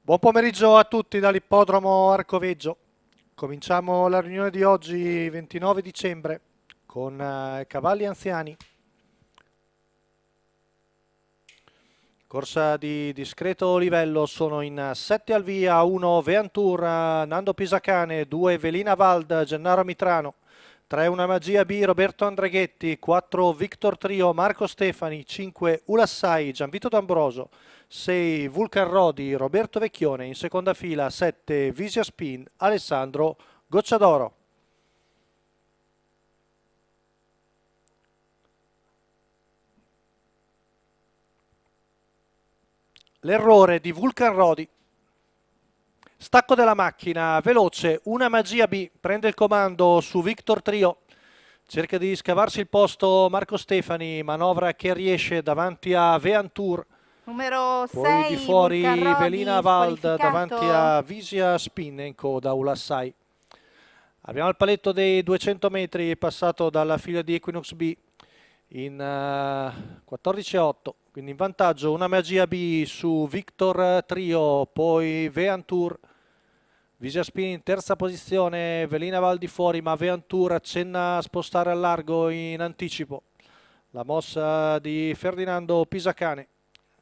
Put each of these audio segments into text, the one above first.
Buon pomeriggio a tutti dall'ippodromo Arcoveggio. Cominciamo la riunione di oggi, 29 dicembre, con cavalli anziani. Corsa di discreto livello, sono in 7 al via, 1 Veantur, Nando Pisacane, 2 Velina Vald, Gennaro Mitrano, 3 Una Magia B, Roberto Andraghetti, 4 Victor Trio, Marco Stefani, 5 Ulassai, Gianvito D'Ambroso, 6 Vulcan Rodi, Roberto Vecchione, in seconda fila 7 Visia Spin, Alessandro Gocciadoro. L'errore di Vulcan Rodi. Stacco della macchina, veloce, Una Magia B, prende il comando su Victor Trio, cerca di scavarsi il posto Marco Stefani, manovra che riesce davanti a Veantur, Numero poi di 6, Vulcan fuori Velina Rodi, Vald davanti squalificato. a Visia Spin in coda Ulassai. Abbiamo il paletto dei 200 metri passato dalla fila di Equinox B in 14,8, quindi in vantaggio Una Magia B su Victor Trio, poi Veantur, Visia Spin in terza posizione, Velina Val di fuori, ma Veantur accenna a spostare al largo in anticipo. La mossa di Ferdinando Pisacane,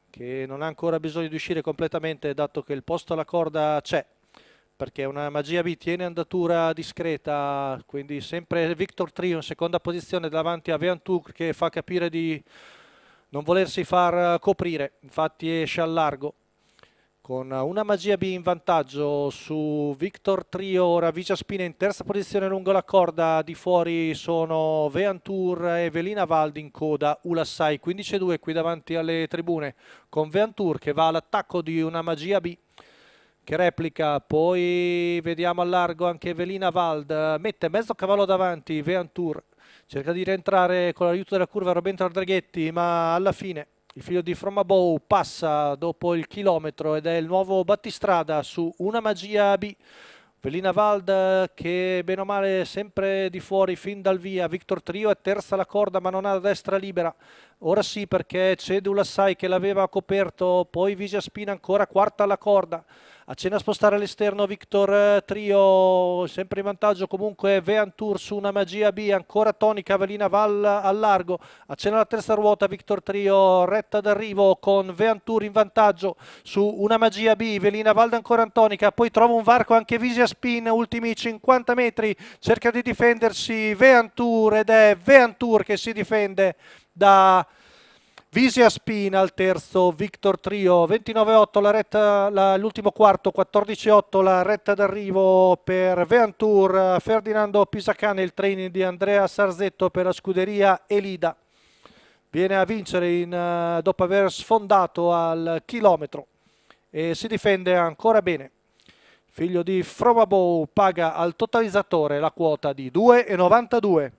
che non ha ancora bisogno di uscire completamente dato che il posto alla corda c'è, perché Una Magia B tiene andatura discreta, quindi sempre Victor Trio in seconda posizione davanti a Veantur, che fa capire di non volersi far coprire, infatti esce al largo con Una Magia B in vantaggio su Victor Trio. Ora Vicia Spina in terza posizione lungo la corda, di fuori sono Veantur e Velina Valdi, in coda Ulassai, 15-2 qui davanti alle tribune, con Veantur che va all'attacco di Una Magia B che replica, poi vediamo al largo anche Velina Vald, mette mezzo cavallo davanti Veantur, cerca di rientrare con l'aiuto della curva Roberto Draghetti, ma alla fine il figlio di Fromabow passa dopo il chilometro ed è il nuovo battistrada su Una Magia B. Velina Vald che bene o male sempre di fuori fin dal via, Victor Trio è terza alla corda ma non ha la destra libera, ora sì perché cede Ulassai che l'aveva coperto, poi Visia Spina ancora quarta alla corda, accenna a spostare all'esterno Victor Trio, sempre in vantaggio comunque Veantur su Una Magia B, ancora tonica Velina Val al largo, accenna la terza ruota Victor Trio, retta d'arrivo con Veantur in vantaggio su Una Magia B, Velina Val ancora tonica, poi trova un varco anche Visia Spin, ultimi 50 metri, cerca di difendersi Veantur ed è Veantur che si difende da Visia Spin al terzo, Victor Trio, 29,8 la retta, l'ultimo quarto, 14,8 la retta d'arrivo per Veantur, Ferdinando Pisacane, il training di Andrea Sarzetto per la scuderia Elida. Viene a vincere dopo aver sfondato al chilometro e si difende ancora bene. Figlio di Fromabow paga al totalizzatore la quota di 2,92.